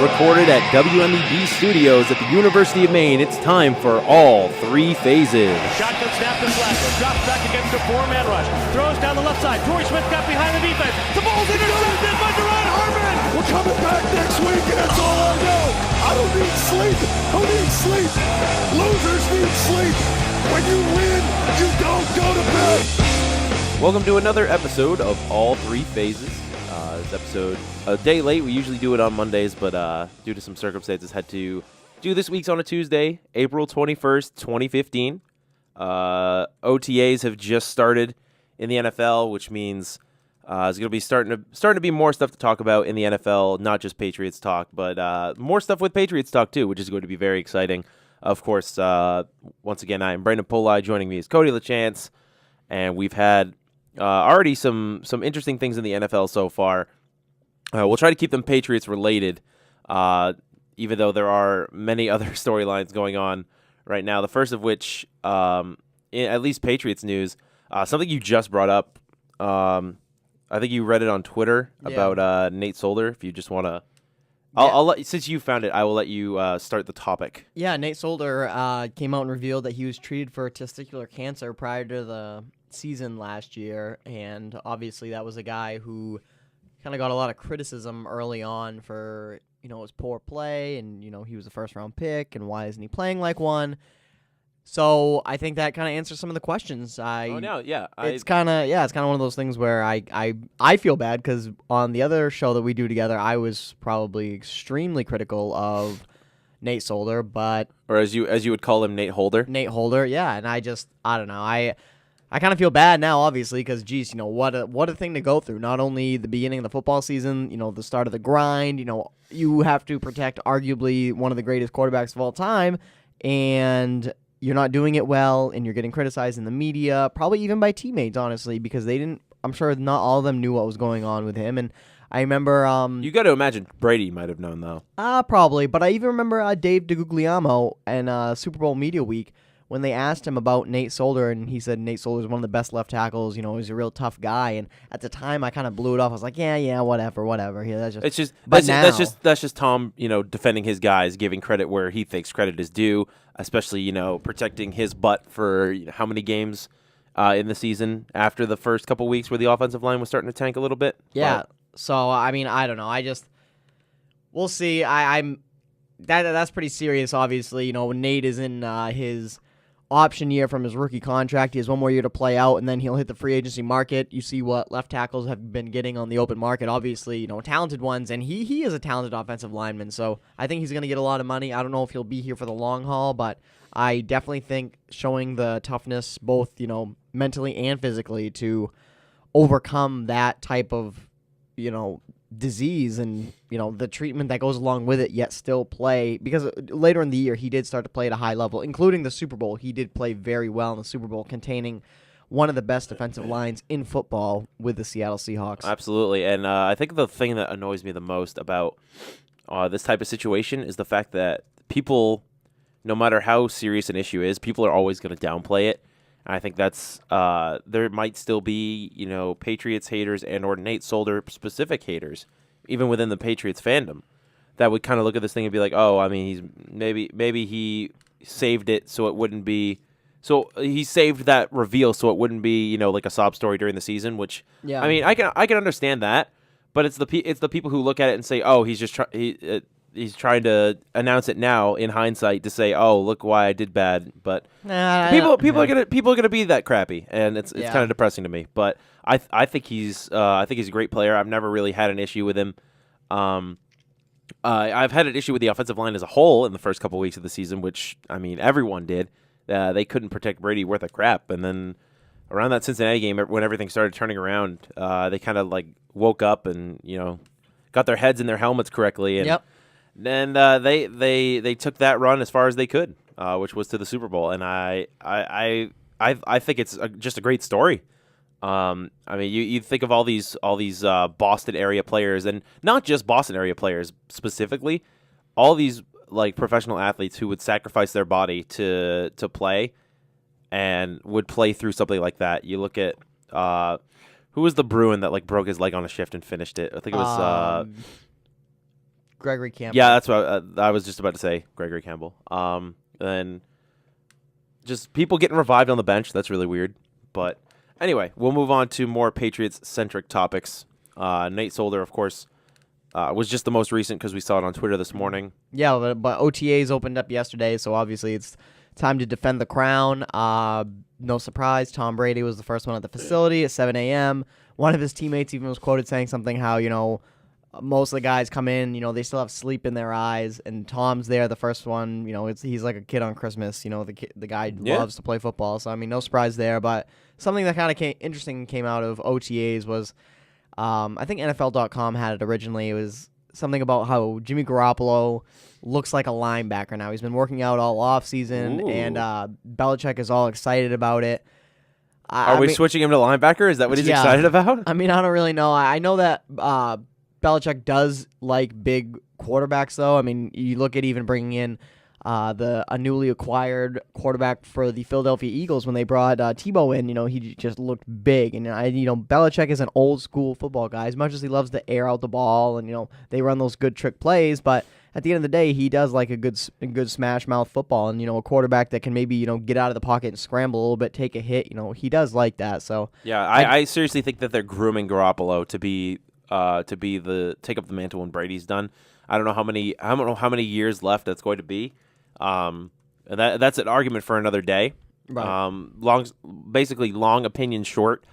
Recorded at WMEB Studios at the University of Maine, it's time for All Three Phases. Shotgun snap to Flacco. Drops back against a four-man rush. Throws down the left side. Torrey Smith got behind the defense. The ball's intercepted by Duran Harmon. We're coming back next week, and that's all I know. I don't need sleep. Who needs sleep? Losers need sleep. When you win, you don't go to bed. Welcome to another episode of All Three Phases. This episode a day late. We usually do it on Mondays, but due to some circumstances, had to do this week's on a Tuesday, April 21st, 2015. OTAs have just started in the NFL, which means there's going to be starting to be more stuff to talk about in the NFL, not just Patriots talk, but more stuff with Patriots talk too, which is going to be very exciting. Of course, once again, I am Brandon Polai. Joining me is Cody LaChance, and we've had already some interesting things in the NFL so far. We'll try to keep them Patriots related, even though there are many other storylines going on right now. The first of which, at least Patriots news, something you just brought up. I think you read it on Twitter about Nate Solder. If you just want to, I'll let, since you found it, I will let you start the topic. Yeah, Nate Solder came out and revealed that he was treated for testicular cancer prior to the season last year, and obviously that was a guy who kind of got a lot of criticism early on for, his poor play, and, he was a first-round pick, and why isn't he playing like one? So I think that kind of answers some of the questions. It's kind of one of those things where I feel bad because on the other show that we do together, I was probably extremely critical of Nate Solder, or as you would call him, Nate Holder. Nate Holder, yeah, and I don't know. I kind of feel bad now, obviously, because, geez, what a thing to go through. Not only the beginning of the football season, the start of the grind, you have to protect arguably one of the greatest quarterbacks of all time, and you're not doing it well, and you're getting criticized in the media, probably even by teammates, honestly, because I'm sure not all of them knew what was going on with him, and I remember... you got to imagine Brady might have known, though. Probably, but I even remember Dave DeGuglielmo in Super Bowl Media Week, when they asked him about Nate Solder, and he said Nate Solder is one of the best left tackles, he's a real tough guy, and at the time I kind of blew it off. I was like, yeah, whatever. Yeah, that's just Tom, defending his guys, giving credit where he thinks credit is due, especially, protecting his butt for how many games in the season after the first couple weeks where the offensive line was starting to tank a little bit. Yeah. So I mean, I don't know. We'll see. That's pretty serious, obviously. When Nate is in his option year from his rookie contract. He has one more year to play out, and then he'll hit the free agency market. You see what left tackles have been getting on the open market. Obviously, talented ones, and he is a talented offensive lineman, so I think he's going to get a lot of money. I don't know if he'll be here for the long haul, but I definitely think showing the toughness, both, mentally and physically, to overcome that type of, disease and, the treatment that goes along with it, yet still play. Because later in the year, he did start to play at a high level, including the Super Bowl. He did play very well in the Super Bowl, containing one of the best defensive lines in football with the Seattle Seahawks. Absolutely. And I think the thing that annoys me the most about this type of situation is the fact that people, no matter how serious an issue is, people are always going to downplay it. I think that's there might still be, Patriots haters and or Nate Solder specific haters, even within the Patriots fandom, that would kind of look at this thing and be like, oh, I mean, he's maybe he saved it so it wouldn't be, so he saved that reveal so it wouldn't be, like a sob story during the season. Which, yeah, I mean, I can understand that, but it's the people who look at it and say, oh, he's just he's trying to announce it now in hindsight to say, "Oh, look why I did bad." But people are gonna be that crappy, and it's kind of depressing to me. But I think he's a great player. I've never really had an issue with him. I've had an issue with the offensive line as a whole in the first couple weeks of the season, which I mean everyone did. They couldn't protect Brady worth a crap, and then around that Cincinnati game, when everything started turning around, they kind of like woke up and got their heads in their helmets correctly, and. Yep. And they took that run as far as they could, which was to the Super Bowl, and I think it's just a great story. I mean, you think of all these Boston area players, and not just Boston area players specifically, all these like professional athletes who would sacrifice their body to play, and would play through something like that. You look at who was the Bruin that like broke his leg on a shift and finished it? I think it was. Gregory Campbell. Yeah, that's what I was just about to say, Gregory Campbell. And just people getting revived on the bench. That's really weird. But anyway, we'll move on to more Patriots-centric topics. Nate Solder, of course, was just the most recent because we saw it on Twitter this morning. Yeah, but OTAs opened up yesterday, so obviously it's time to defend the crown. No surprise, Tom Brady was the first one at the facility at 7 a.m. One of his teammates even was quoted saying something how, most of the guys come in, they still have sleep in their eyes, and Tom's there, the first one. He's like a kid on Christmas. The guy loves to play football, so no surprise there. But something that kind of interesting came out of OTAs was, I think NFL.com had it originally. It was something about how Jimmy Garoppolo looks like a linebacker now. He's been working out all offseason, and Belichick is all excited about it. Are we switching him to linebacker? Is that what he's excited about? I don't really know. I know that Belichick does like big quarterbacks, though. You look at even bringing in a newly acquired quarterback for the Philadelphia Eagles when they brought Tebow in. He just looked big, and Belichick is an old school football guy. As much as he loves to air out the ball, and they run those good trick plays, but at the end of the day, he does like a good smash mouth football, and a quarterback that can maybe get out of the pocket and scramble a little bit, take a hit. He does like that. So yeah, I seriously think that they're grooming Garoppolo to be take up the mantle when Brady's done. I don't know how many years left that's going to be. That's an argument for another day. Right. Long opinion short.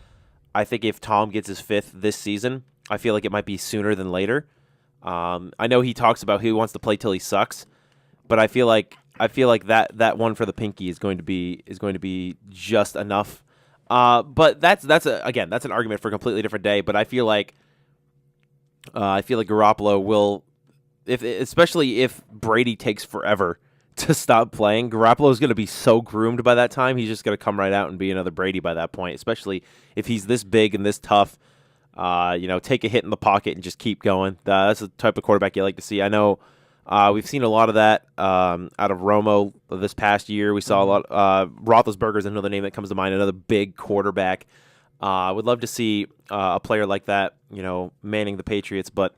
I think if Tom gets his fifth this season, I feel like it might be sooner than later. I know he talks about he wants to play till he sucks, but I feel like that one for the pinky is going to be just enough. But that's an argument for a completely different day. But I feel like Garoppolo will, especially if Brady takes forever to stop playing, Garoppolo is going to be so groomed by that time. He's just going to come right out and be another Brady by that point, especially if he's this big and this tough. Take a hit in the pocket and just keep going. That's the type of quarterback you like to see. I know we've seen a lot of that out of Romo this past year. We saw a lot. Roethlisberger is another name that comes to mind, another big quarterback. Would love to see a player like that, manning the Patriots, but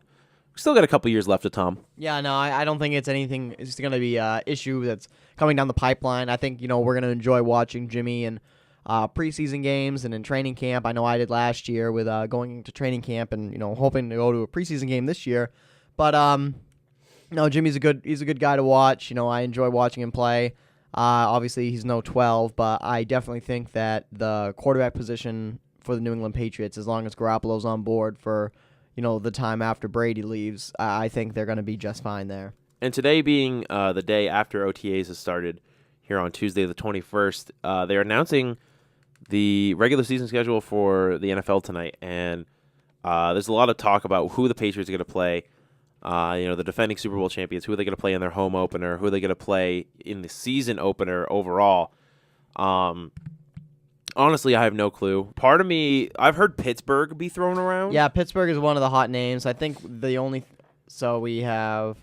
we still got a couple years left of Tom. Yeah, no, I don't think it's anything. It's going to be an issue that's coming down the pipeline. I think, we're going to enjoy watching Jimmy in preseason games and in training camp. I know I did last year with going into training camp and, hoping to go to a preseason game this year. But, no, Jimmy's a good guy to watch. I enjoy watching him play. Obviously, he's no 12, but I definitely think that the quarterback position for the New England Patriots, as long as Garoppolo's on board for, the time after Brady leaves, I think they're going to be just fine there. And today being the day after OTAs has started here on Tuesday the 21st, they're announcing the regular season schedule for the NFL tonight. And there's a lot of talk about who the Patriots are going to play. The defending Super Bowl champions, who are they going to play in their home opener, who are they going to play in the season opener overall. Honestly, I have no clue. Part of me, I've heard Pittsburgh be thrown around. Yeah, Pittsburgh is one of the hot names. I think so we have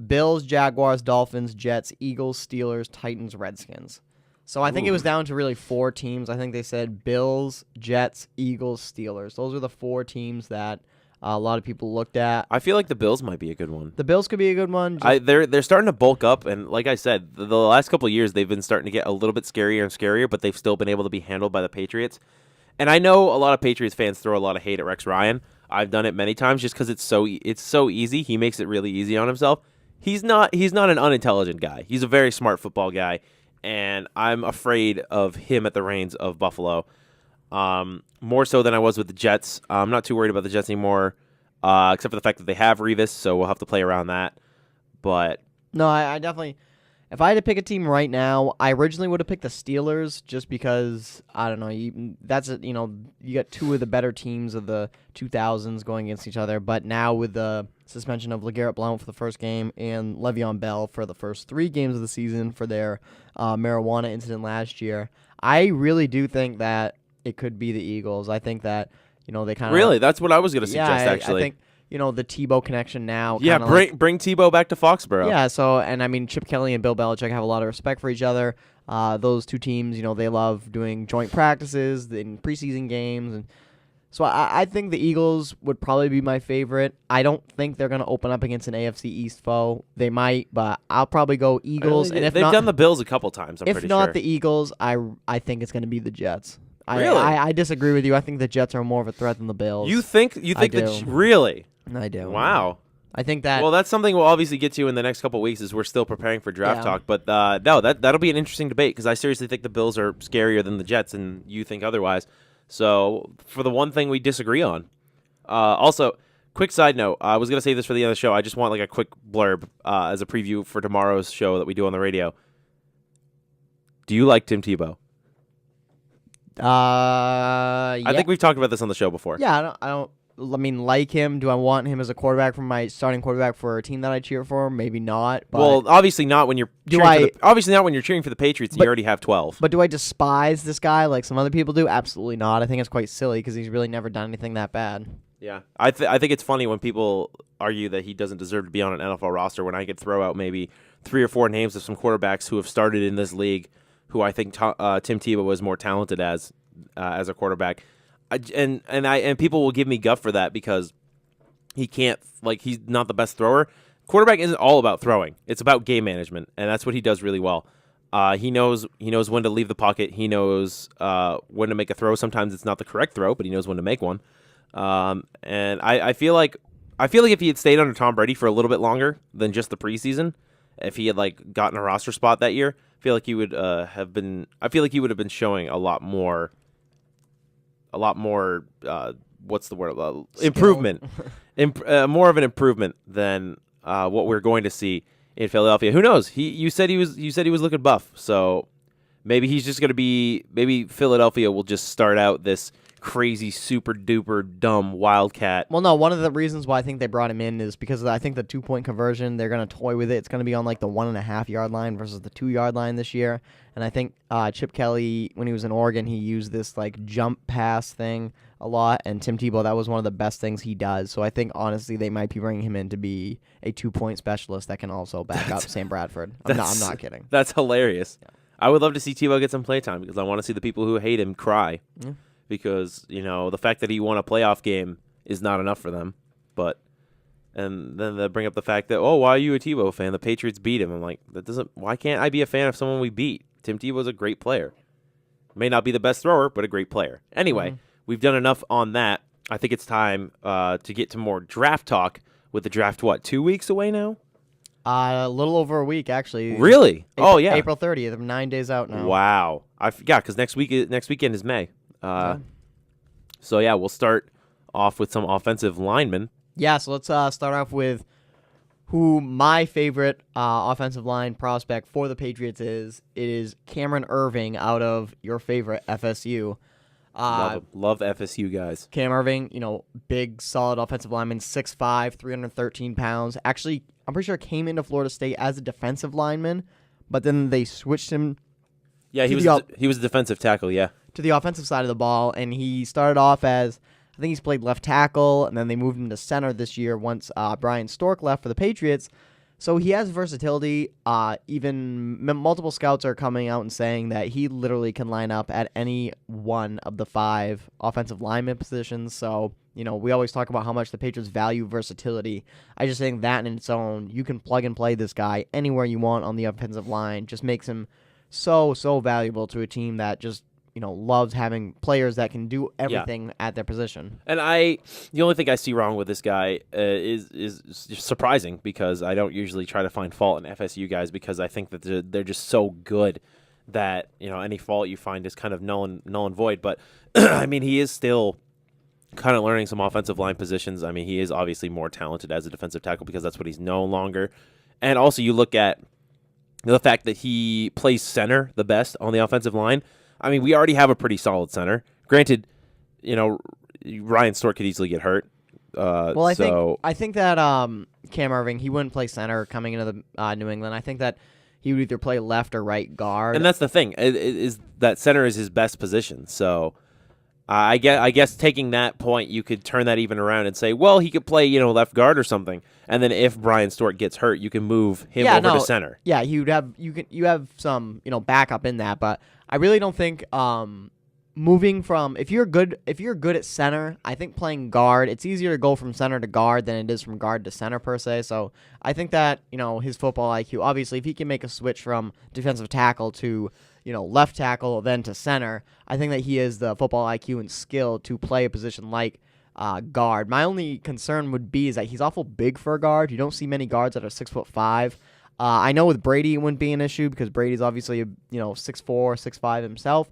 Bills, Jaguars, Dolphins, Jets, Eagles, Steelers, Titans, Redskins. So I think it was down to really 4 teams. I think they said Bills, Jets, Eagles, Steelers. Those are the 4 teams that a lot of people looked at. I feel like the Bills might be a good one. The Bills could be a good one. They're starting to bulk up, and like I said, the last couple of years they've been starting to get a little bit scarier and scarier, but they've still been able to be handled by the Patriots. And I know a lot of Patriots fans throw a lot of hate at Rex Ryan. I've done it many times just because it's so easy. He makes it really easy on himself. He's not an unintelligent guy. He's a very smart football guy, and I'm afraid of him at the reins of Buffalo. More so than I was with the Jets. I'm not too worried about the Jets anymore, except for the fact that they have Revis, so we'll have to play around that. But no, I definitely. If I had to pick a team right now, I originally would have picked the Steelers just because I don't know. You got 2 of the better teams of the 2000s going against each other. But now with the suspension of LeGarrette Blount for the first game and Le'Veon Bell for the first 3 games of the season for their marijuana incident last year, I really do think that it could be the Eagles. I think that they kind of really that's what I was going to suggest. Actually, I think the Tebow connection now. Yeah, bring Tebow back to Foxborough. Yeah, so and I mean Chip Kelly and Bill Belichick have a lot of respect for each other. Those 2 teams, they love doing joint practices in preseason games, and So I think the Eagles would probably be my favorite. I don't think they're going to open up against an AFC East foe. They might, but I'll probably go Eagles. And if they've not, done the Bills a couple times, I'm if pretty not sure. the Eagles, I think it's going to be the Jets. Really? I disagree with you. I think the Jets are more of a threat than the Bills. You think do. Really? I do. Wow. I think that. Well, that's something we'll obviously get to in the next couple of weeks as we're still preparing for draft talk. But no, that'll be an interesting debate because I seriously think the Bills are scarier than the Jets, and you think otherwise. So for the one thing we disagree on. Also, quick side note, I was going to say this for the end of the show. I just want like a quick blurb as a preview for tomorrow's show that we do on the radio. Do you like Tim Tebow? Yeah. I think we've talked about this on the show before. Yeah, I mean, like him. Do I want him as a quarterback for my starting quarterback for a team that I cheer for? Maybe not. But Well, obviously not when you're obviously not when you're cheering for the Patriots and you already have 12. But do I despise this guy like some other people do? Absolutely not. I think it's quite silly because he's really never done anything that bad. Yeah, I think it's funny when people argue that he doesn't deserve to be on an NFL roster when I could throw out maybe 3 or 4 names of some quarterbacks who have started in this league who I think Tim Tebow was more talented as a quarterback. And people will give me guff for that because he can't, like, he's not the best thrower. Quarterback isn't all about throwing. It's about game management, and that's what he does really well. He knows when to leave the pocket. He knows when to make a throw. Sometimes it's not the correct throw, but he knows when to make one. And I feel like if he had stayed under Tom Brady for a little bit longer than just the preseason, if he had like gotten a roster spot that year, I feel like he would have been showing a lot more. What's the word? Improvement. More of an improvement than what we're going to see in Philadelphia. Who knows? You said he was looking buff, so maybe he's just going to be. Maybe Philadelphia will just start out this crazy, super duper dumb Wildcat. Well, no, one of the reasons why I think they brought him in is because I think the 2-point conversion, they're going to toy with it. It's going to be on like the 1.5 yard line versus the 2 yard line this year. And I think Chip Kelly, when he was in Oregon, he used this like jump pass thing a lot. And Tim Tebow, that was one of the best things he does. So I think, honestly, they might be bringing him in to be a 2-point specialist that can also back up Sam Bradford. I'm not kidding. That's hilarious. Yeah. I would love to see Tebow get some playtime because I want to see the people who hate him cry. Yeah. Because, the fact that he won a playoff game is not enough for them. And then they bring up the fact that, why are you a Tebow fan? The Patriots beat him. I'm like, why can't I be a fan of someone we beat? Tim Tebow's a great player. May not be the best thrower, but a great player. Anyway, we've done enough on that. I think it's time to get to more draft talk with the draft, 2 weeks away now? A little over a week, actually. Really? Yeah. April 30th. 9 days out now. Wow. Because next weekend is May. So, yeah, we'll start off with some offensive linemen. Yeah, so let's start off with who my favorite offensive line prospect for the Patriots is. It is Cameron Irving out of your favorite FSU. Love FSU guys. Cam Irving, big, solid offensive lineman, 6'5", 313 pounds. Actually, I'm pretty sure came into Florida State as a defensive lineman, but then they switched him. Yeah, he was a defensive tackle, yeah. To the offensive side of the ball, and he started off as, I think he's played left tackle, and then they moved him to center this year once Brian Stork left for the Patriots. So he has versatility. Even multiple scouts are coming out and saying that he literally can line up at any one of the 5 offensive lineman positions. So, we always talk about how much the Patriots value versatility. I just think that in its own, you can plug and play this guy anywhere you want on the offensive line. Just makes him so valuable to a team that just loves having players that can do everything at their position. And the only thing I see wrong with this guy is surprising because I don't usually try to find fault in FSU guys because I think that they're just so good that any fault you find is kind of null and void. But I mean, he is still kind of learning some offensive line positions. I mean, he is obviously more talented as a defensive tackle because that's what he's no longer. And also, you look at the fact that he plays center the best on the offensive line. I mean, we already have a pretty solid center. Granted, Ryan Stork could easily get hurt. I think that Cam Irving, he wouldn't play center coming into the New England. I think that he would either play left or right guard. And that's the thing is that center is his best position. So I guess taking that point, you could turn that even around and say, well, he could play left guard or something. And then if Brian Stork gets hurt, you can move him over to center. Yeah, you have some backup in that, but I really don't think moving from if you're good at center, I think playing guard, it's easier to go from center to guard than it is from guard to center per se. So I think that, his football IQ, obviously if he can make a switch from defensive tackle to, left tackle then to center, I think that he has the football IQ and skill to play a position like guard. My only concern would be is that he's awful big for a guard. You don't see many guards that are 6'5". I know with Brady it wouldn't be an issue because Brady's obviously 6'4", 6'5" himself.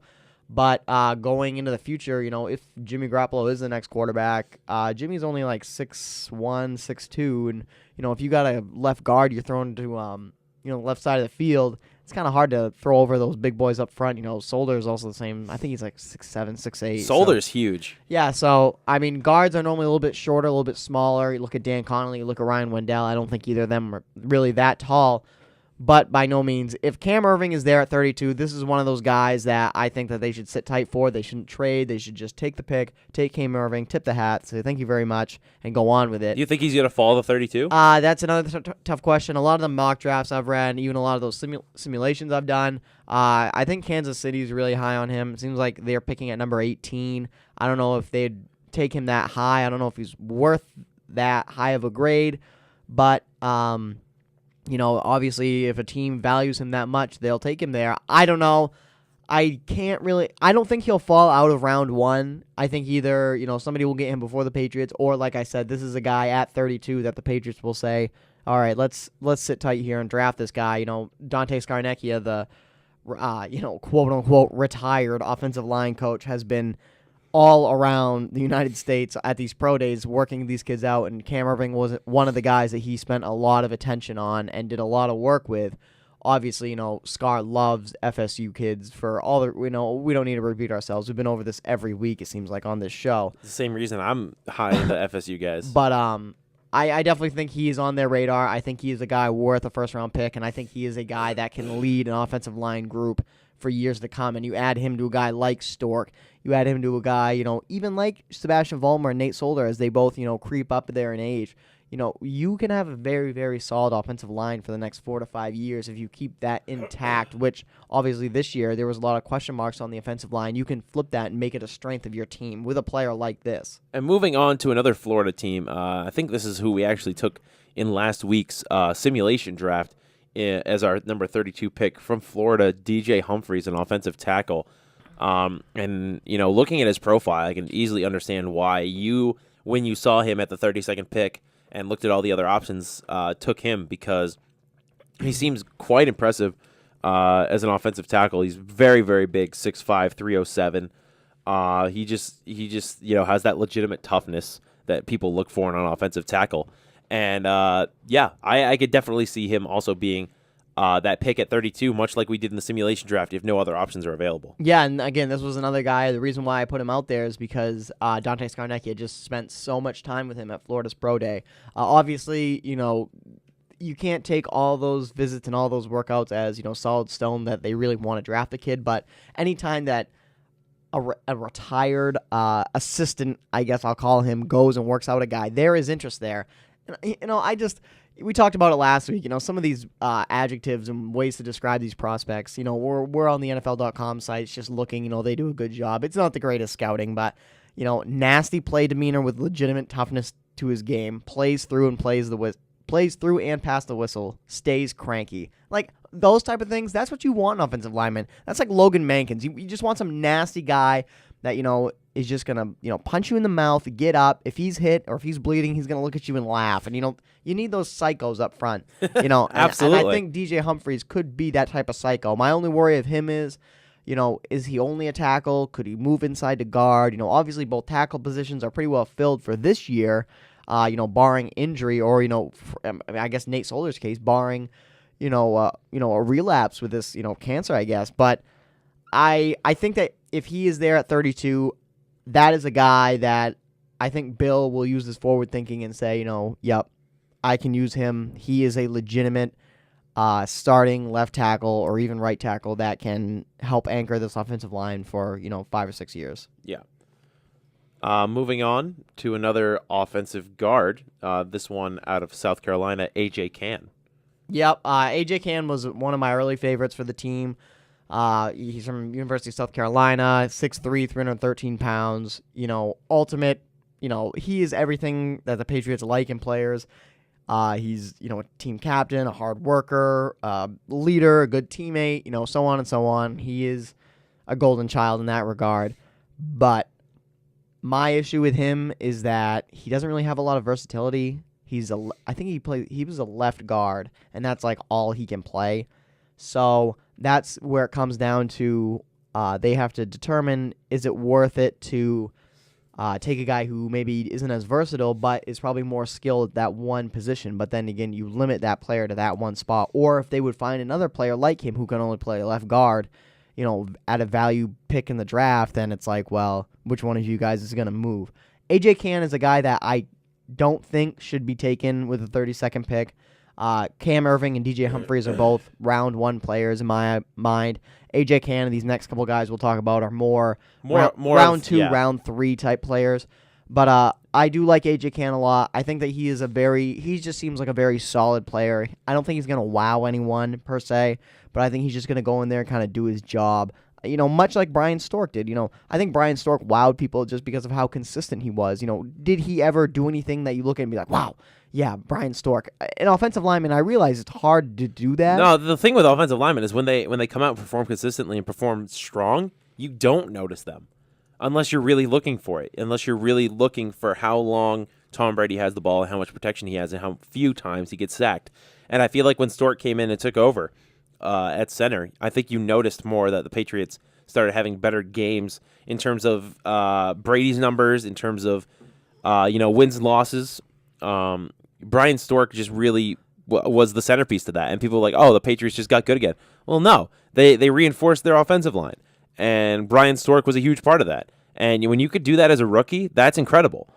But going into the future, if Jimmy Garoppolo is the next quarterback, Jimmy's only like 6'1", 6'2", and if you got a left guard, you're thrown to the left side of the field. It's kind of hard to throw over those big boys up front. Solder is also the same. I think he's like 6'7", 6'8". Solder's huge. Yeah, so I mean, guards are normally a little bit shorter, a little bit smaller. You look at Dan Connolly, you look at Ryan Wendell. I don't think either of them are really that tall. But by no means, if Cam Irving is there at 32, this is one of those guys that I think that they should sit tight for. They shouldn't trade. They should just take the pick, take Cam Irving, tip the hat, say thank you very much, and go on with it. Do you think he's going to fall to 32? That's another tough question. A lot of the mock drafts I've read, even a lot of those simulations I've done, I think Kansas City is really high on him. It seems like they're picking at number 18. I don't know if they'd take him that high. I don't know if he's worth that high of a grade, but obviously if a team values him that much, they'll take him there. I don't know. I don't think he'll fall out of round 1. I think either, somebody will get him before the Patriots, or like I said, this is a guy at 32 that the Patriots will say, all right, let's sit tight here and draft this guy. Dante Scarnecchia, the, quote unquote retired offensive line coach, has been all around the United States at these pro days working these kids out, and Cam Irving was one of the guys that he spent a lot of attention on and did a lot of work with. Obviously, Scar loves FSU kids for all the, we don't need to repeat ourselves. We've been over this every week, it seems like, on this show. It's the same reason I'm high in the FSU guys. But I definitely think he's on their radar. I think he is a guy worth a first-round pick, and I think he is a guy that can lead an offensive line group for years to come. And you add him to a guy like Stork, you add him to a guy, even like Sebastian Vollmer and Nate Solder, as they both, creep up there in age. You can have a very, very solid offensive line for the next 4 to 5 years if you keep that intact, which obviously this year there was a lot of question marks on the offensive line. You can flip that and make it a strength of your team with a player like this. And moving on to another Florida team, I think this is who we actually took in last week's simulation draft as our number 32 pick from Florida, DJ Humphries, an offensive tackle. And, looking at his profile, I can easily understand why when you saw him at the 32nd pick and looked at all the other options, took him, because he seems quite impressive as an offensive tackle. He's very, very big, 6'5", 307. He just has that legitimate toughness that people look for in an offensive tackle. And, I could definitely see him also being that pick at 32, much like we did in the simulation draft, if no other options are available. Yeah, and again, this was another guy. The reason why I put him out there is because Dante Scarnecchia just spent so much time with him at Florida's Pro Day. Obviously, you can't take all those visits and all those workouts as, solid stone that they really want to draft the kid, but anytime that a retired assistant, I guess I'll call him, goes and works out a guy, there is interest there. And, we talked about it last week. Some of these adjectives and ways to describe these prospects. We're on the NFL.com sites just looking. They do a good job. It's not the greatest scouting, but nasty play demeanor with legitimate toughness to his game. Plays through and past the whistle. Stays cranky. Like those type of things. That's what you want in offensive lineman. That's like Logan Mankins. You just want some nasty guy that is just gonna punch you in the mouth, get up. If he's hit or if he's bleeding, he's gonna look at you and laugh. And you need those psychos up front. Absolutely. And I think DJ Humphries could be that type of psycho. My only worry of him is he only a tackle? Could he move inside to guard? Obviously both tackle positions are pretty well filled for this year. Barring injury or I guess Nate Solder's case, barring a relapse with this cancer, I guess. But I think that if he is there at 32, that is a guy that I think Bill will use his forward thinking and say, yep, I can use him. He is a legitimate starting left tackle or even right tackle that can help anchor this offensive line for 5 or 6 years. Yeah. Moving on to another offensive guard, this one out of South Carolina, A.J. Cann. Yep, A.J. Cann was one of my early favorites for the team. He's from University of South Carolina, 6'3", 313 pounds. Ultimate. He is everything that the Patriots like in players. He's, a team captain, a hard worker, leader, a good teammate, so on and so on. He is a golden child in that regard. But my issue with him is that he doesn't really have a lot of versatility. I think he was a left guard, and that's like all he can play. So that's where it comes down to they have to determine, is it worth it to take a guy who maybe isn't as versatile but is probably more skilled at that one position. But then again, you limit that player to that one spot. Or if they would find another player like him who can only play left guard, at a value pick in the draft, then it's like, well, which one of you guys is going to move? A.J. Cann is a guy that I don't think should be taken with a 32nd pick. Cam Irving and DJ Humphries are both round 1 players in my mind. A.J. Cann and these next couple guys we'll talk about are more round 2, round 3 type players. But I do like A.J. Cann a lot. I think that he just seems like a very solid player. I don't think he's going to wow anyone per se, but I think he's just going to go in there and kind of do his job. Much like Brian Stork did. I think Brian Stork wowed people just because of how consistent he was. Did he ever do anything that you look at and be like, wow, yeah, Brian Stork. An offensive lineman, I realize it's hard to do that. No, the thing with offensive linemen is when they come out and perform consistently and perform strong, you don't notice them unless you're really looking for it, unless you're really looking for how long Tom Brady has the ball and how much protection he has and how few times he gets sacked. And I feel like when Stork came in and took over at center, I think you noticed more that the Patriots started having better games in terms of Brady's numbers, in terms of wins and losses. Brian Stork just really was the centerpiece to that, and people were like, oh, the Patriots just got good again. Well, no, they reinforced their offensive line, and Brian Stork was a huge part of that. And when you could do that as a rookie, that's incredible.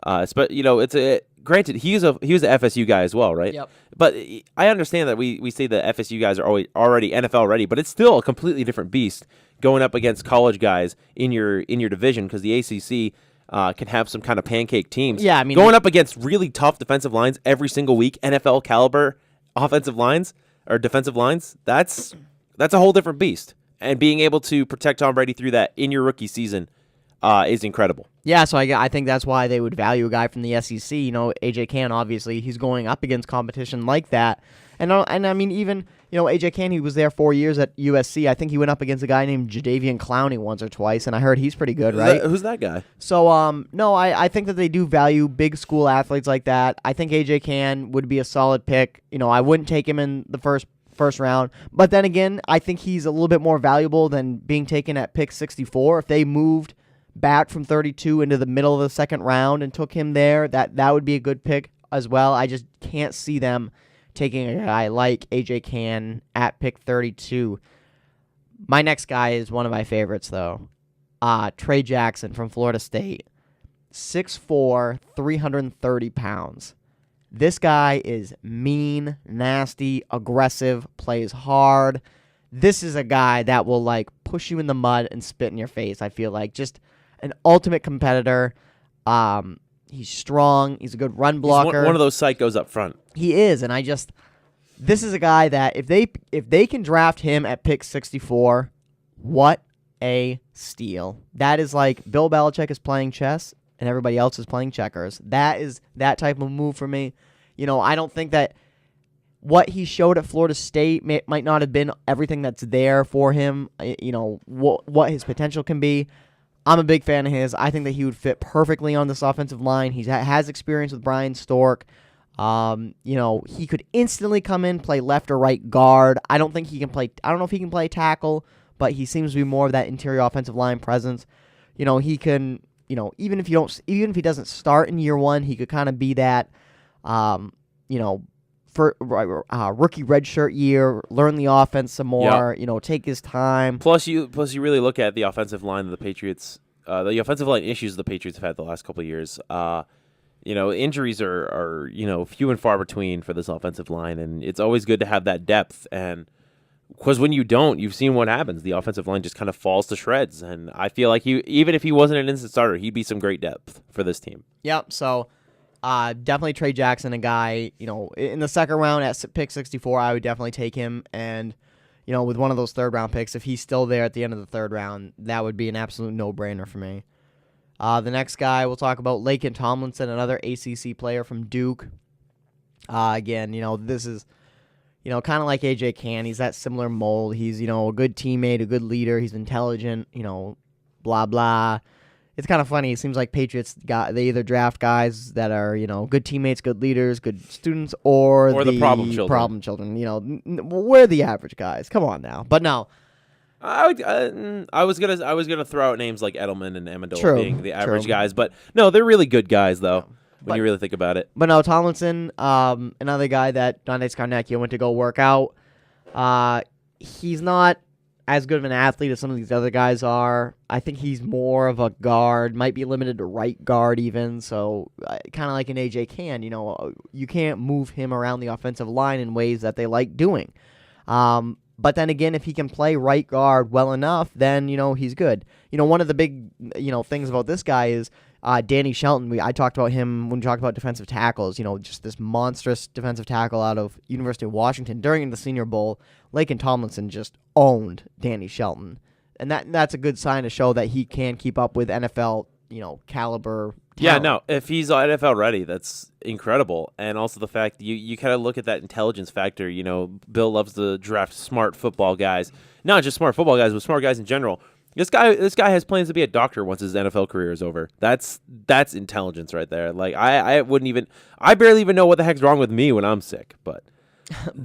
Granted, he was a FSU guy as well, right? Yep. But I understand that we say the FSU guys are already NFL ready, but it's still a completely different beast going up against college guys in your division, because the ACC can have some kind of pancake teams. Yeah, I mean, going up against really tough defensive lines every single week, NFL caliber offensive lines or defensive lines, that's a whole different beast. And being able to protect Tom Brady through that in your rookie season is incredible. Yeah, so I think that's why they would value a guy from the SEC. A.J. Cann, obviously, he's going up against competition like that. And I mean, even, A.J. Cann, he was there 4 years at USC. I think he went up against a guy named Jadeveon Clowney once or twice, and I heard he's pretty good, right? Who's that guy? So, no, I think that they do value big school athletes like that. I think A.J. Cann would be a solid pick. I wouldn't take him in the first round. But then again, I think he's a little bit more valuable than being taken at pick 64. If they moved back from 32 into the middle of the second round and took him there, that would be a good pick as well. I just can't see them taking a guy like A.J. Cann at pick 32. My next guy is one of my favorites, though. Trey Jackson from Florida State. 6'4", 330 pounds. This guy is mean, nasty, aggressive, plays hard. This is a guy that will, push you in the mud and spit in your face, I feel like. Just an ultimate competitor. He's strong. He's a good run blocker. He's one of those psychos up front. He is, and this is a guy that if they can draft him at pick 64, what a steal. That is like Bill Belichick is playing chess and everybody else is playing checkers. That is that type of move for me. I don't think that what he showed at Florida State might not have been everything that's there for him, what his potential can be. I'm a big fan of his. I think that he would fit perfectly on this offensive line. He has experience with Brian Stork. He could instantly come in, play left or right guard. I don't know if he can play tackle, but he seems to be more of that interior offensive line presence. He can, even if he doesn't start in year one, he could kind of be that, for rookie redshirt year, learn the offense some more, take his time. Plus you really look at the offensive line of the Patriots, the offensive line issues the Patriots have had the last couple of years. Injuries are few and far between for this offensive line, and it's always good to have that depth. And because when you don't, you've seen what happens. The offensive line just kind of falls to shreds. And I feel like even if he wasn't an instant starter, he'd be some great depth for this team. Yep. So. Definitely Trey Jackson, a guy, in the second round at pick 64, I would definitely take him. And, with one of those third-round picks, if he's still there at the end of the third round, that would be an absolute no-brainer for me. The next guy we'll talk about, Laken Tomlinson, another ACC player from Duke. Again, this is, kind of like A.J. Cann. He's that similar mold. He's, a good teammate, a good leader. He's intelligent, blah, blah. It's kind of funny. It seems like Patriots they either draft guys that are, good teammates, good leaders, good students, or the problem children. Problem children. We're the average guys. Come on now. But no. I was gonna throw out names like Edelman and Amendola being the average True. guys, but no, they're really good guys though. When you really think about it. But no, Tomlinson, another guy that Dante Scarnecchia went to go work out. He's not as good of an athlete as some of these other guys are. I think he's more of a guard, might be limited to right guard even. So kind of like an A.J. Cann, you can't move him around the offensive line in ways that they like doing. But then again, if he can play right guard well enough, then, he's good. One of the big, things about this guy is Danny Shelton. I talked about him when we talked about defensive tackles, just this monstrous defensive tackle out of University of Washington. During the Senior Bowl, Laken Tomlinson just owned Danny Shelton. And that's a good sign to show that he can keep up with NFL, caliber talent. Yeah, no, if he's NFL ready, that's incredible. And also the fact you kind of look at that intelligence factor. Bill loves to draft smart football guys. Not just smart football guys, but smart guys in general. This guy has plans to be a doctor once his NFL career is over. That's intelligence right there. Like I barely even know what the heck's wrong with me when I'm sick. But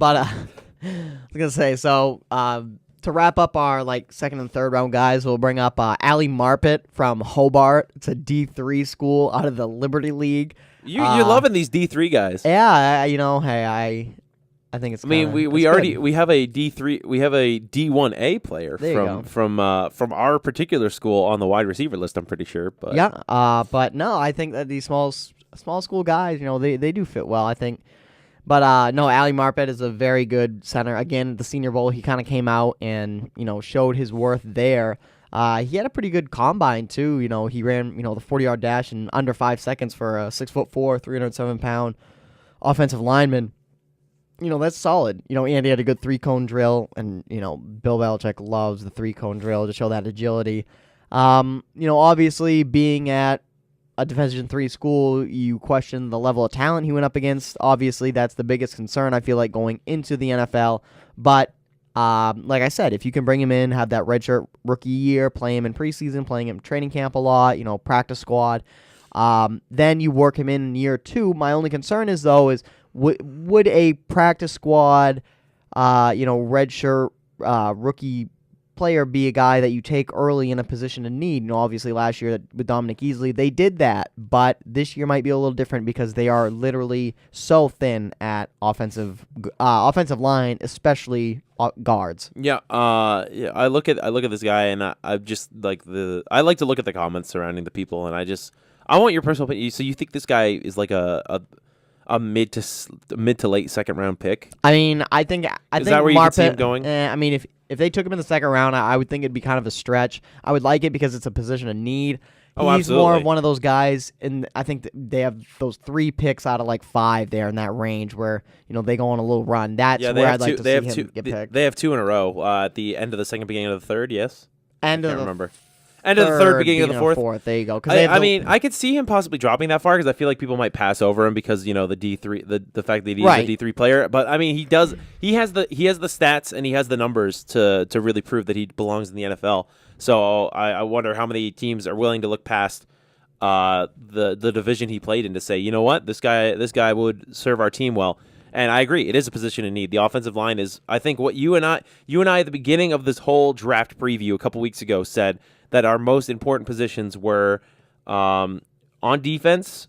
I was gonna say, so to wrap up our second and third round guys, we'll bring up Ali Marpet from Hobart. It's a D3 school out of the Liberty League. You're loving these D3 guys. Yeah, hey, I think it's. We have a D3. We have a D1A player from our particular school on the wide receiver list. I'm pretty sure, but yeah. But no, I think that these small school guys, they do fit well. I think, but no, Ali Marpet is a very good center. Again, the Senior Bowl, he kind of came out and showed his worth there. He had a pretty good combine too. He ran the 40-yard dash in under 5 seconds for a 6'4", 307-pound offensive lineman. That's solid. Andy had a good 3-cone drill, and, Bill Belichick loves the 3-cone drill to show that agility. Obviously, being at a Division III school, you question the level of talent he went up against. Obviously, that's the biggest concern, I feel like, going into the NFL. But, like I said, if you can bring him in, have that redshirt rookie year, play him in preseason, playing him in training camp a lot, practice squad, then you work him in year 2. My only concern is, though, would a practice squad, redshirt rookie player be a guy that you take early in a position of need? Obviously last year with Dominic Easley, they did that, but this year might be a little different because they are literally so thin at offensive line, especially guards. Yeah, I look at this guy and I just I like to look at the comments surrounding the people, and I want your personal opinion. So you think this guy is like a mid to late second round pick? I think is that where you could see him going? If they took him in the second round, I would think it'd be kind of a stretch. I would like it because it's a position of need. He's absolutely. More of one of those guys, and I think they have those 3 picks out of 5 there in that range where they go on a little run. That's where I'd like to see him get picked. They have 2 in a row at the end of the second, beginning of the third. Yes, I can't remember. End of the third, beginning of the fourth. There you go. I could see him possibly dropping that far because I feel like people might pass over him because the D3, the fact that he's a D3 player. But he has the stats and he has the numbers to really prove that he belongs in the NFL. So I wonder how many teams are willing to look past the division he played in to say, you know what, this guy would serve our team well. And I agree, it is a position in need. The offensive line is, I think, what you and I at the beginning of this whole draft preview a couple weeks ago said that our most important positions were on defense,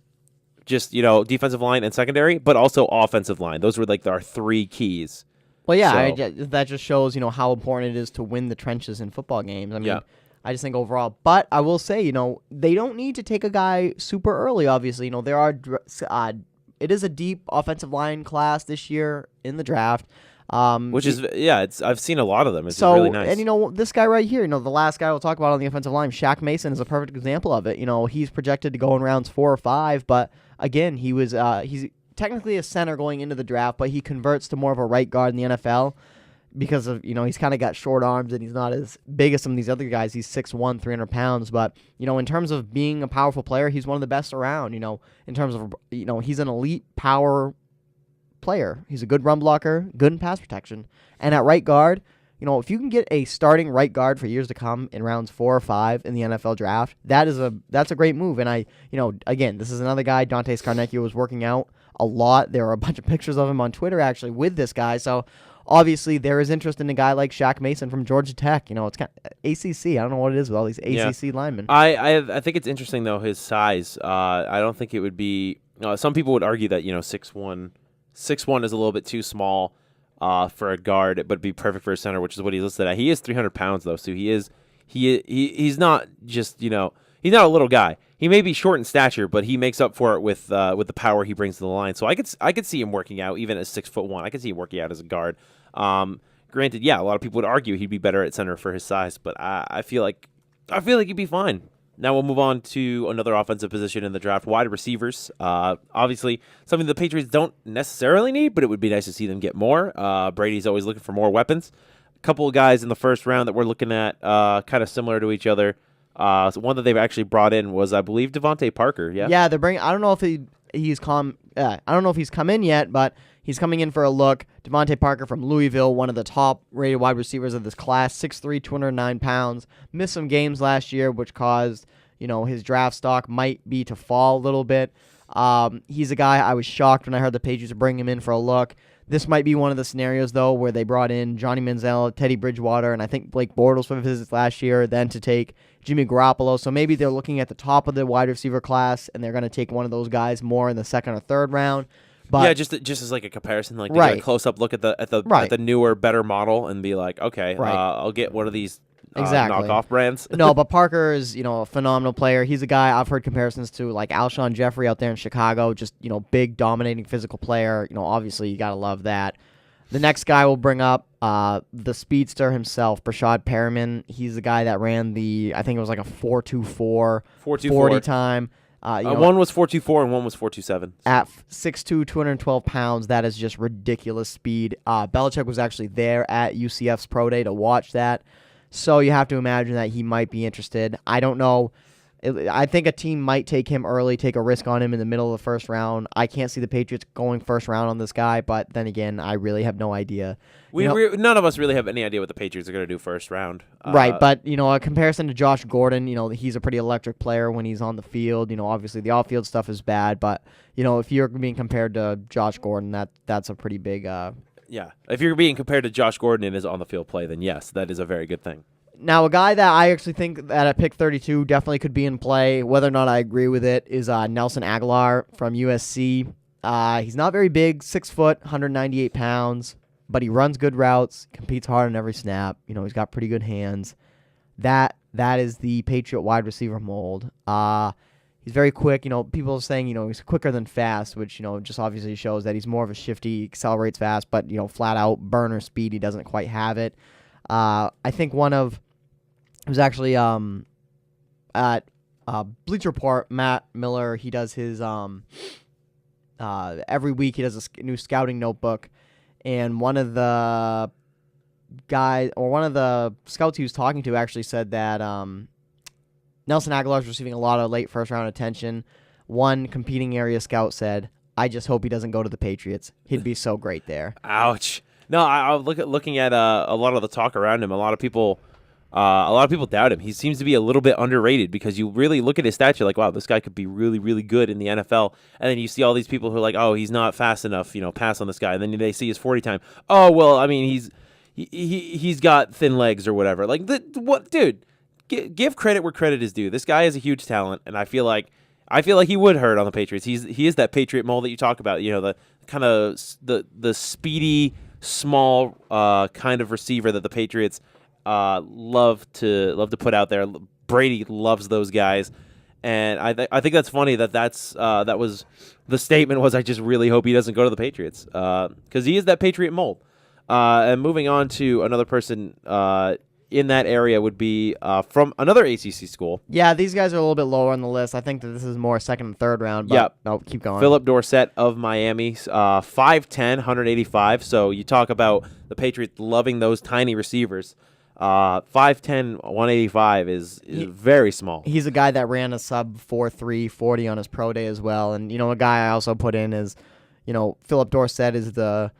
just defensive line and secondary, but also offensive line. Those were our 3 keys. Well, yeah, that just shows how important it is to win the trenches in football games. I just think overall, but I will say, they don't need to take a guy super early. Obviously, there are. It is a deep offensive line class this year in the draft. Which is, I've seen a lot of them. It's really nice. And, this guy right here, the last guy we'll talk about on the offensive line, Shaq Mason, is a perfect example of it. He's projected to go in rounds 4 or 5, but again, he's technically a center going into the draft, but he converts to more of a right guard in the NFL. because of, he's kind of got short arms and he's not as big as some of these other guys. He's 6'1", 300 pounds. But, in terms of being a powerful player, he's one of the best around, in terms of, he's an elite power player. He's a good run blocker, good in pass protection. And at right guard, if you can get a starting right guard for years to come in rounds 4 or 5 in the NFL draft, that's a great move. And again, this is another guy, Dante Scarnecchio, was working out a lot. There are a bunch of pictures of him on Twitter actually with this guy. So obviously there is interest in a guy like Shaq Mason from Georgia Tech. It's kind of ACC. I don't know what it is with all these ACC linemen. I think it's interesting though, his size. I don't think it would be. Some people would argue that 6'1" is a little bit too small for a guard, but it'd be perfect for a center, which is what he's listed at. He is 300 pounds though, so he's not just he's not a little guy. He may be short in stature, but he makes up for it with the power he brings to the line. So I could see him working out even at 6'1". I could see him working out as a guard. Granted, yeah, a lot of people would argue he'd be better at center for his size, but I feel like he'd be fine. Now we'll move on to another offensive position in the draft, wide receivers. Obviously, something the Patriots don't necessarily need, but it would be nice to see them get more. Brady's always looking for more weapons. A couple of guys in the first round that we're looking at kind of similar to each other. So one that they've actually brought in was, I believe, Devontae Parker. Yeah. Yeah, they're bringing. I don't know if he's come. I don't know if he's come in yet, but he's coming in for a look. Devontae Parker from Louisville, one of the top-rated wide receivers of this class, 6'3", 209 pounds. Missed some games last year, which caused his draft stock might be to fall a little bit. He's a guy I was shocked when I heard the Patriots bring him in for a look. This might be one of the scenarios, though, where they brought in Johnny Manziel, Teddy Bridgewater, and I think Blake Bortles for visits last year, then to take Jimmy Garoppolo. So maybe they're looking at the top of the wide receiver class, and they're going to take one of those guys more in the second or third round. But yeah, just as like a comparison, like to get a close up look at the newer, better model, and be like, okay, I'll get one of these knockoff brands. No, but Parker is a phenomenal player. He's a guy I've heard comparisons to like Alshon Jeffrey out there in Chicago. Just big, dominating physical player. Obviously you gotta love that. The next guy we'll bring up, the speedster himself, Brashad Perriman. He's the guy that ran I think it was like a 4.24 40 time. One was 4.24 and one was 4.27. At 6'2", 212 pounds, that is just ridiculous speed. Belichick was actually there at UCF's Pro Day to watch that. So you have to imagine that he might be interested. I don't know. I think a team might take him early, take a risk on him in the middle of the first round. I can't see the Patriots going first round on this guy, but then again, I really have no idea. None of us really have any idea what the Patriots are going to do first round. Right, but, a comparison to Josh Gordon, he's a pretty electric player when he's on the field. Obviously the off-field stuff is bad, but, if you're being compared to Josh Gordon, that's a pretty big... Yeah, if you're being compared to Josh Gordon in his on-the-field play, then yes, that is a very good thing. Now, a guy that I actually think that at pick 32 definitely could be in play, whether or not I agree with it, is Nelson Aguilar from USC. He's not very big, 6 foot, 198 pounds, but he runs good routes, competes hard on every snap. He's got pretty good hands. That is the Patriot wide receiver mold. He's very quick. People are saying, he's quicker than fast, which, just obviously shows that he's more of a shifty, accelerates fast, but, flat out burner speed, he doesn't quite have it. I think it was actually at Bleacher Report, Matt Miller, he does his, every week he does a new scouting notebook, and one of the scouts he was talking to actually said that, Nelson Aguilar is receiving a lot of late first-round attention. One competing area scout said, "I just hope he doesn't go to the Patriots. He'd be so great there." Ouch. No, I looking at a lot of the talk around him. A lot of people doubt him. He seems to be a little bit underrated because you really look at his stats, you're like, wow, this guy could be really, really good in the NFL. And then you see all these people who are like, oh, he's not fast enough, pass on this guy. And then they see his 40 time. Oh, well, I mean, he's got thin legs or whatever. Like, what, dude? Give credit where credit is due. This guy is a huge talent, and I feel like he would hurt on the Patriots. He is that Patriot mold that you talk about. The kind of the speedy, small kind of receiver that the Patriots love to put out there. Brady loves those guys, and I think that's funny that was the statement was I just really hope he doesn't go to the Patriots because he is that Patriot mold. And moving on to another person. in that area would be from another ACC school. Yeah, these guys are a little bit lower on the list. I think that this is more second and third round. But Yep. No, keep going. Philip Dorsett of Miami, 5'10", 185. So you talk about the Patriots loving those tiny receivers. 5'10", 185 is very small. He's a guy that ran a sub 4.3 40 on his pro day as well. And, a guy I also put in is, Philip Dorsett is the,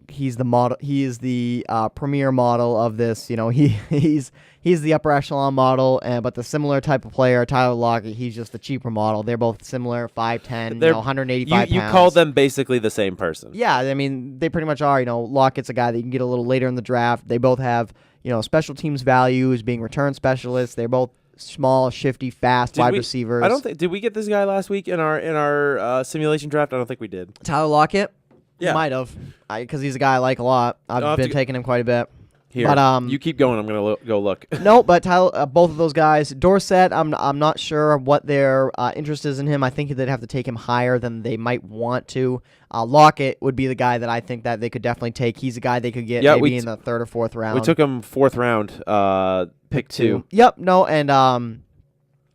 he's the model. He is the premier model of this. He's the upper echelon model, but the similar type of player, Tyler Lockett, he's just the cheaper model. They're both similar, 5'10", 185 pounds. You call them basically the same person. Yeah, I mean, they pretty much are. Lockett's a guy that you can get a little later in the draft. They both have, special teams values, being return specialists. They're both small, shifty, fast wide receivers. I don't think. Did we get this guy last week in our simulation draft? I don't think we did. Tyler Lockett? Yeah. Might have, because he's a guy I like a lot. I've been taking him quite a bit. Here, but you keep going. I'm gonna go look. No, but Tyler, both of those guys. Dorsett, I'm not sure what their interest is in him. I think they'd have to take him higher than they might want to. Lockett would be the guy that I think that they could definitely take. He's a guy they could get maybe in the third or fourth round. We took him fourth round, pick 2. Yep. No, and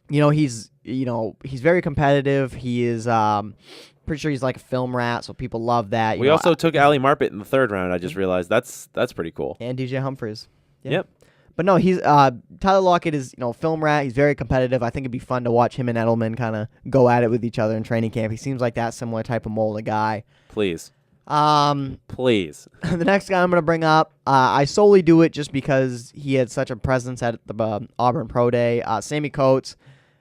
he's very competitive. He is pretty sure he's like a film rat, so people love that. We also took Ali Marpet in the third round. I just realized that's pretty cool. And DJ Humphries. Yeah. Yep. But no, he's Tyler Lockett is film rat. He's very competitive. I think it'd be fun to watch him and Edelman kind of go at it with each other in training camp. He seems like that similar type of mold of guy. Please. Please. The next guy I'm going to bring up, I solely do it just because he had such a presence at the Auburn Pro Day. Sammy Coates.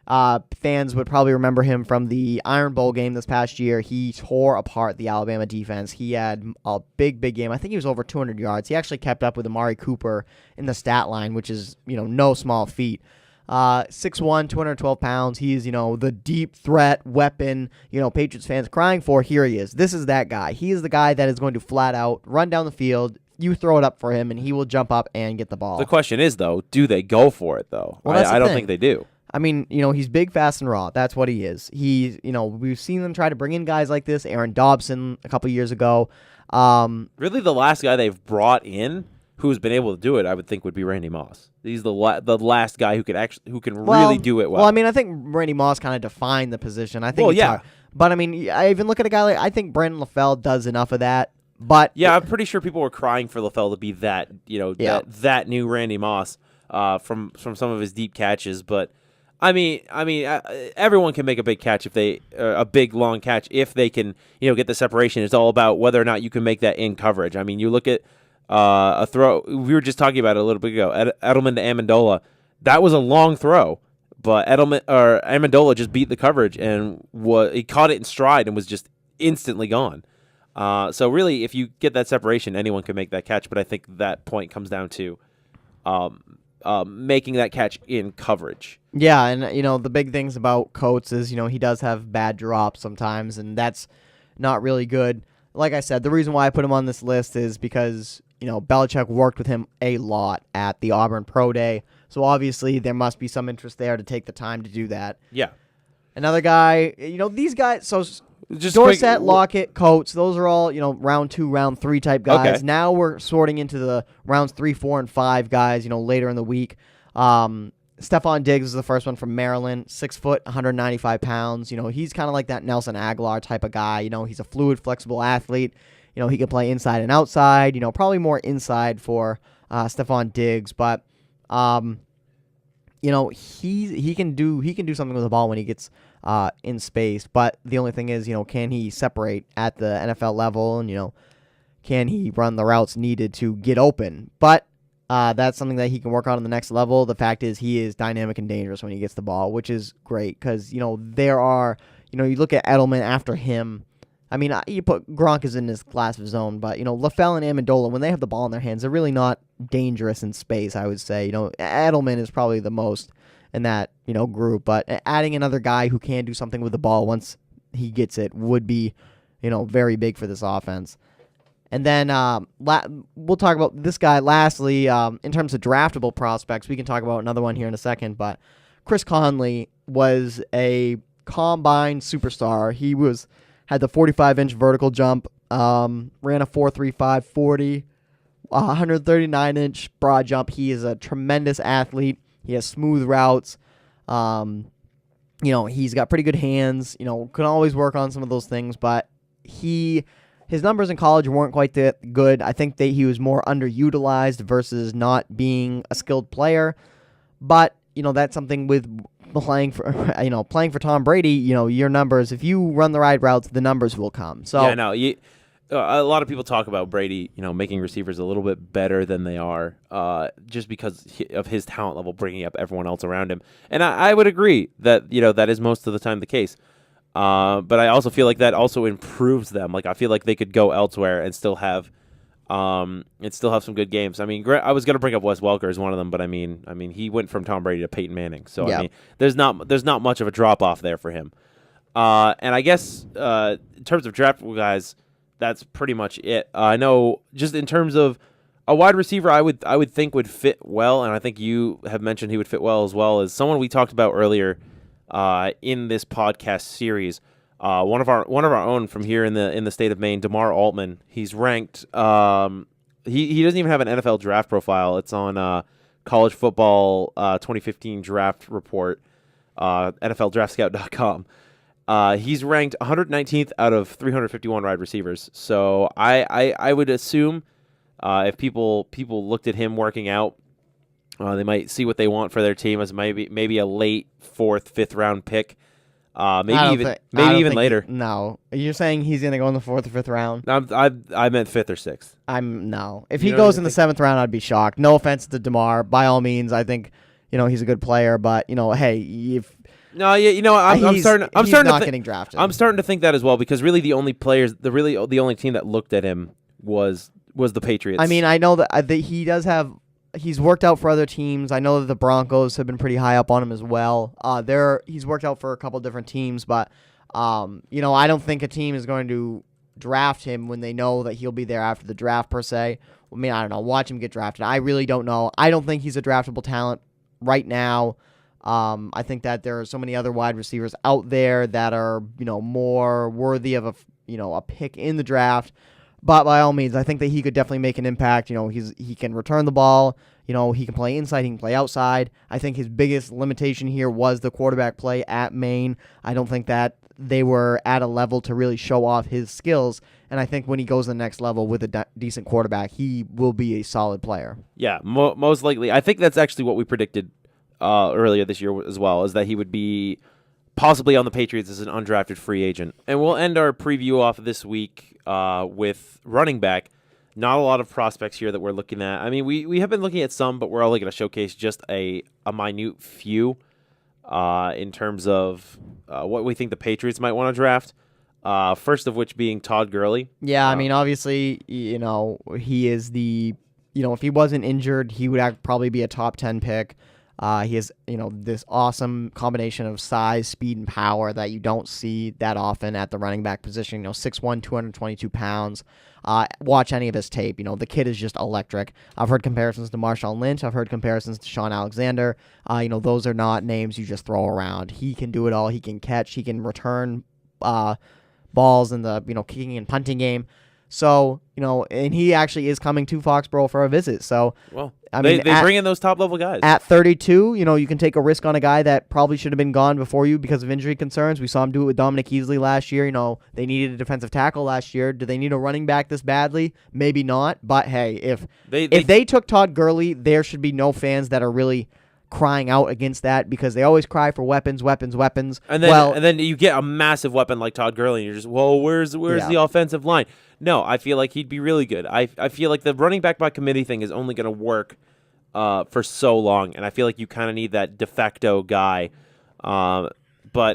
Fans would probably remember him from the Iron Bowl game this past year. He tore apart the Alabama defense. He had a big game. I think he was over 200 yards. He actually kept up with Amari Cooper in the stat line, which is, no small feat. 6'1", 212 pounds. He's, the deep threat weapon, Patriots fans crying for. Here he is. This is that guy. He is the guy that is going to flat out run down the field. You throw it up for him, and he will jump up and get the ball. The question is, though, do they go for it, though? Well, I don't think they do. I mean, he's big, fast, and raw. That's what he is. He's, we've seen them try to bring in guys like this. Aaron Dobson a couple years ago. Really, the last guy they've brought in who's been able to do it, I would think, would be Randy Moss. He's the last guy who can really do it well. Well, I mean, I think Randy Moss kind of defined the position. I think. Well, yeah. But I mean, I even look at a guy like I think Brandon LaFell does enough of that. But yeah, I'm pretty sure people were crying for LaFell to be that, that new Randy Moss from some of his deep catches, but. I mean, everyone can make a big catch a big long catch if they can, get the separation. It's all about whether or not you can make that in coverage. I mean, you look at a throw. We were just talking about it a little bit ago. Edelman to Amendola, that was a long throw, but Amendola just beat the coverage and he caught it in stride and was just instantly gone. So really, if you get that separation, anyone can make that catch. But I think that point comes down to making that catch in coverage. Yeah, and the big things about Coates is he does have bad drops sometimes, and that's not really good. Like I said, the reason why I put him on this list is because Belichick worked with him a lot at the Auburn Pro Day, so obviously there must be some interest there to take the time to do that. Yeah. Another guy, these guys. So just Dorsett, Lockett, Coates, those are all, round 2, round 3 type guys. Okay. Now we're sorting into the rounds 3, 4, and 5 guys, later in the week. Stephon Diggs is the first one from Maryland, 6 foot, 195 pounds. He's kind of like that Nelson Aguilar type of guy. He's a fluid, flexible athlete. He can play inside and outside, probably more inside for Stephon Diggs, but he can do something with the ball when he gets in space. But the only thing is, can he separate at the NFL level, and can he run the routes needed to get open? But that's something that he can work on the next level. The fact is he is dynamic and dangerous when he gets the ball, which is great because, there are, you look at Edelman after him. I mean, you put Gronk is in this class of his own, but, LaFell and Amendola, when they have the ball in their hands, they're really not dangerous in space, I would say. Edelman is probably the most in that, group, but adding another guy who can do something with the ball once he gets it would be, very big for this offense. And then we'll talk about this guy lastly. In terms of draftable prospects, we can talk about another one here in a second. But Chris Conley was a combine superstar. He had the 45-inch vertical jump, ran a 4.35 40, 139-inch broad jump. He is a tremendous athlete. He has smooth routes. He's got pretty good hands. Can always work on some of those things, but his numbers in college weren't quite that good. I think that he was more underutilized versus not being a skilled player. But that's something with playing for Tom Brady. Your numbers, if you run the right routes, the numbers will come. So yeah, no, a lot of people talk about Brady, making receivers a little bit better than they are, just because of his talent level, bringing up everyone else around him. And I would agree that that is most of the time the case. But I also feel like that also improves them. Like I feel like they could go elsewhere and still have some good games. I mean, I was gonna bring up Wes Welker as one of them, but I mean, he went from Tom Brady to Peyton Manning, so yeah. I mean, there's not much of a drop off there for him. And I guess in terms of draftable guys, that's pretty much it. I know just in terms of a wide receiver, I would think would fit well, and I think you have mentioned he would fit well as well as someone we talked about earlier in this podcast series. One of our own from here in the state of Maine, DeMar Altman. He's ranked. He doesn't even have an NFL draft profile. It's on College Football 2015 Draft Report, NFLDraftScout.com. He's ranked 119th out of 351 wide receivers. So I would assume if people looked at him working out, they might see what they want for their team as maybe a late 4th, 5th round pick. Maybe even later. No, you're saying he's gonna go in the 4th or 5th round? I meant 5th or 6th. No. If he goes in the 7th round, I'd be shocked. No offense to DeMar. By all means, I think he's a good player, but hey, if no, yeah, I'm starting to getting drafted. I'm starting to think that as well because really the only team that looked at him was the Patriots. I mean, I know that he does have. He's worked out for other teams. I know that the Broncos have been pretty high up on him as well. He's worked out for a couple different teams, but I don't think a team is going to draft him when they know that he'll be there after the draft per se. I mean, I don't know. Watch him get drafted. I really don't know. I don't think he's a draftable talent right now. I think that there are so many other wide receivers out there that are more worthy of a pick in the draft. But by all means, I think that he could definitely make an impact. He can return the ball. He can play inside. He can play outside. I think his biggest limitation here was the quarterback play at Maine. I don't think that they were at a level to really show off his skills. And I think when he goes to the next level with a decent quarterback, he will be a solid player. Yeah, most likely. I think that's actually what we predicted earlier this year as well, is that he would be possibly on the Patriots as an undrafted free agent. And we'll end our preview off this week with running back. Not a lot of prospects here that we're looking at. I mean, we have been looking at some, but we're only going to showcase just a minute few in terms of what we think the Patriots might want to draft. First of which being Todd Gurley. Yeah, I mean, obviously, he is the, if he wasn't injured, he would probably be a top 10 pick. He has, this awesome combination of size, speed, and power that you don't see that often at the running back position. 6'1", 222 pounds. Watch any of his tape. The kid is just electric. I've heard comparisons to Marshawn Lynch. I've heard comparisons to Sean Alexander. Those are not names you just throw around. He can do it all. He can catch. He can return balls in the, kicking and punting game. So, and he actually is coming to Foxborough for a visit. So, well, they bring in those top-level guys. At 32, you can take a risk on a guy that probably should have been gone before you because of injury concerns. We saw him do it with Dominic Easley last year. They needed a defensive tackle last year. Do they need a running back this badly? Maybe not. But, hey, if they took Todd Gurley, there should be no fans that are really crying out against that because they always cry for weapons. And then you get a massive weapon like Todd Gurley, and you're just, where's the offensive line? No, I feel like he'd be really good. I feel like the running back by committee thing is only going to work for so long, and I feel like you kind of need that de facto guy. But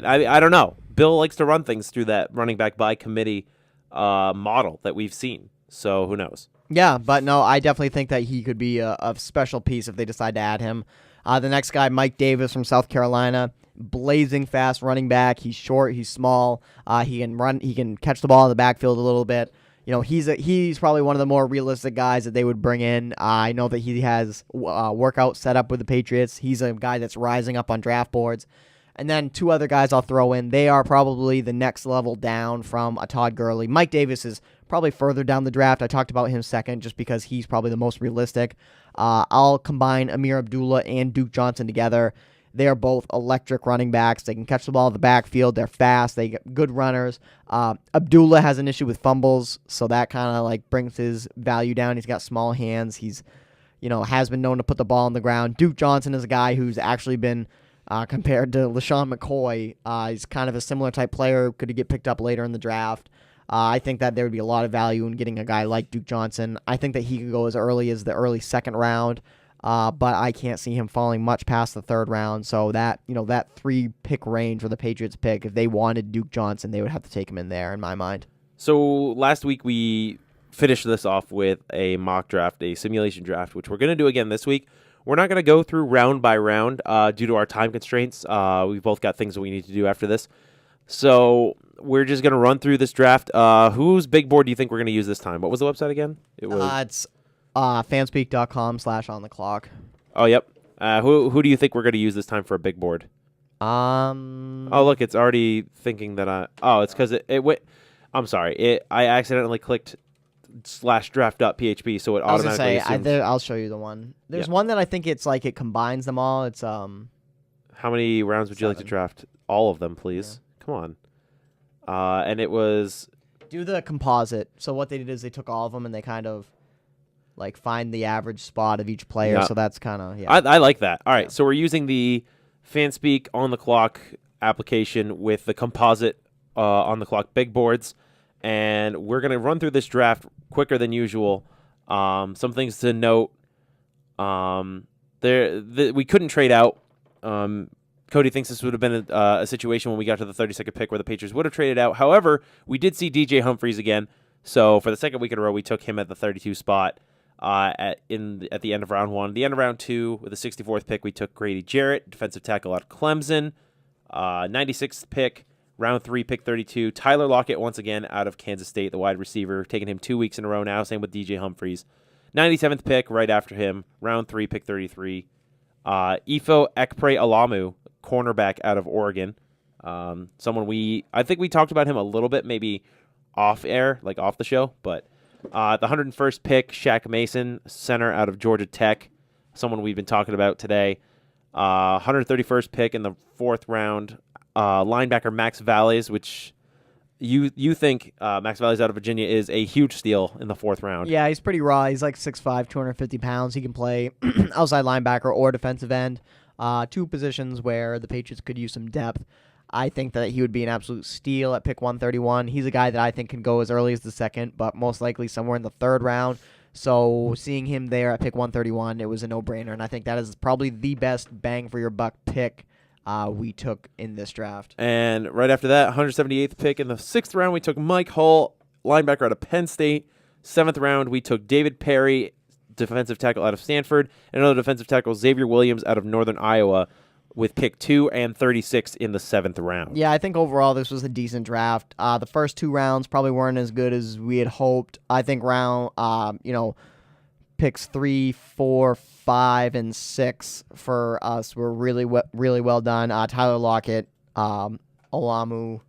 I don't know. Bill likes to run things through that running back by committee model that we've seen, so who knows? Yeah, but no, I definitely think that he could be a special piece if they decide to add him. The next guy, Mike Davis from South Carolina, blazing fast running back. He's short, he's small. He can run. He can catch the ball in the backfield a little bit. He's probably one of the more realistic guys that they would bring in. I know that he has workouts set up with the Patriots. He's a guy that's rising up on draft boards. And then two other guys I'll throw in. They are probably the next level down from a Todd Gurley. Mike Davis is probably further down the draft. I talked about him second just because he's probably the most realistic. I'll combine Amir Abdullah and Duke Johnson together. They are both electric running backs. They can catch the ball in the backfield. They're fast. They get good runners. Abdullah has an issue with fumbles, so that kind of like brings his value down. He's got small hands. He's, has been known to put the ball on the ground. Duke Johnson is a guy who's actually been compared to LaShawn McCoy. He's kind of a similar type player. Could he get picked up later in the draft? I think that there would be a lot of value in getting a guy like Duke Johnson. I think that he could go as early as the early second round, but I can't see him falling much past the third round. So that 3-pick range for the Patriots pick, if they wanted Duke Johnson, they would have to take him in there, in my mind. So last week we finished this off with a mock draft, a simulation draft, which we're going to do again this week. We're not going to go through round by round due to our time constraints. We've both got things that we need to do after this. So we're just going to run through this draft. Whose big board do you think we're going to use this time? What was the website again? It's fanspeak.com/ontheclock. Oh, yep. Who do you think we're going to use this time for a big board? Oh, look, it's already thinking that it's because it went. I'm sorry. I accidentally clicked /draft.php, so it automatically assumes. I'll show you the one. There's one that I think it's like it combines them all. It's How many rounds would you like to draft? All of them, please. Yeah. Come on. And it was... Do the composite. So what they did is they took all of them and they kind of like find the average spot of each player. Yeah. So that's kind of... Yeah. I like that. All right, so we're using the Fanspeak On The Clock application with the composite On The Clock big boards. And we're going to run through this draft quicker than usual. Some things to note. We couldn't trade out. Cody thinks this would have been a situation when we got to the 32nd pick where the Patriots would have traded out. However, we did see DJ Humphries again. So for the second week in a row, we took him at the 32 spot at the end of round 1. The end of round 2, with the 64th pick, we took Grady Jarrett, defensive tackle out of Clemson. 96th pick, round 3, pick 32. Tyler Lockett once again out of Kansas State, the wide receiver, taking him 2 weeks in a row now. Same with DJ Humphries. 97th pick, right after him, round 3, pick 33. Ifo Ekpre-Alamu, cornerback out of Oregon. Someone I think we talked about him a little bit, maybe off air, like off the show, but the 101st pick, Shaq Mason, center out of Georgia Tech, someone we've been talking about today. 131st pick in the 4th round, linebacker Max Valles, which you think Max Valles out of Virginia is a huge steal in the 4th round. Yeah, he's pretty raw. He's like 6'5", 250 pounds. He can play outside linebacker or defensive end. 2 positions where the Patriots could use some depth. I think that he would be an absolute steal at pick 131. He's a guy that I think can go as early as the 2nd, but most likely somewhere in the 3rd round. So seeing him there at pick 131, it was a no-brainer, and I think that is probably the best bang for your buck pick we took in this draft. And right after that, 178th pick in the 6th round, we took Mike Hull, linebacker out of Penn State. 7th round, we took David Perry, defensive tackle out of Stanford, and another defensive tackle, Xavier Williams, out of Northern Iowa, with pick 2 and 36 in the 7th round. Yeah, I think overall this was a decent draft. The first 2 rounds probably weren't as good as we had hoped. I think picks 3, 4, 5, and 6 for us were really well done. Tyler Lockett, Alamu,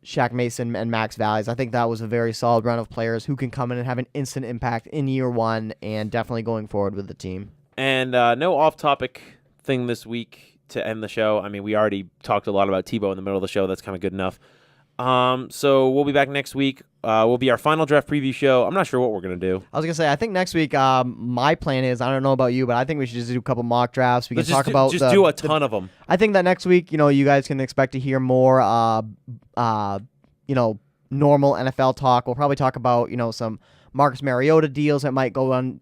Shaq Mason, and Max Valles. I think that was a very solid run of players who can come in and have an instant impact in year 1 and definitely going forward with the team. And no off-topic thing this week to end the show. I mean, we already talked a lot about Tebow in the middle of the show. That's kind of good enough. So we'll be back next week. Will be our final draft preview show. I'm not sure what we're going to do. I was going to say, I think next week, my plan is, I don't know about you, but I think we should just do a couple mock drafts. We can talk about do a ton of them. I think that next week, you guys can expect to hear more, normal NFL talk. We'll probably talk about, some Marcus Mariota deals that might go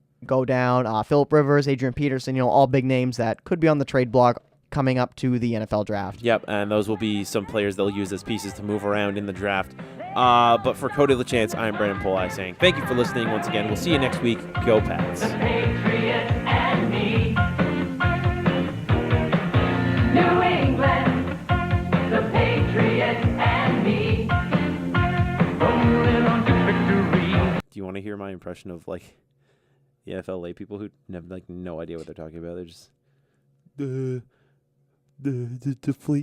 down. Phillip Rivers, Adrian Peterson, all big names that could be on the trade block coming up to the NFL draft. Yep, and those will be some players they'll use as pieces to move around in the draft. But for Cody LaChance, I'm Brandon Polai saying thank you for listening once again. We'll see you next week. Go Pats. The Patriots and me. New England. The Patriots and me. Rolling on to victory. Do you want to hear my impression of the NFL lay people who have no idea what they're talking about? They're just the fleet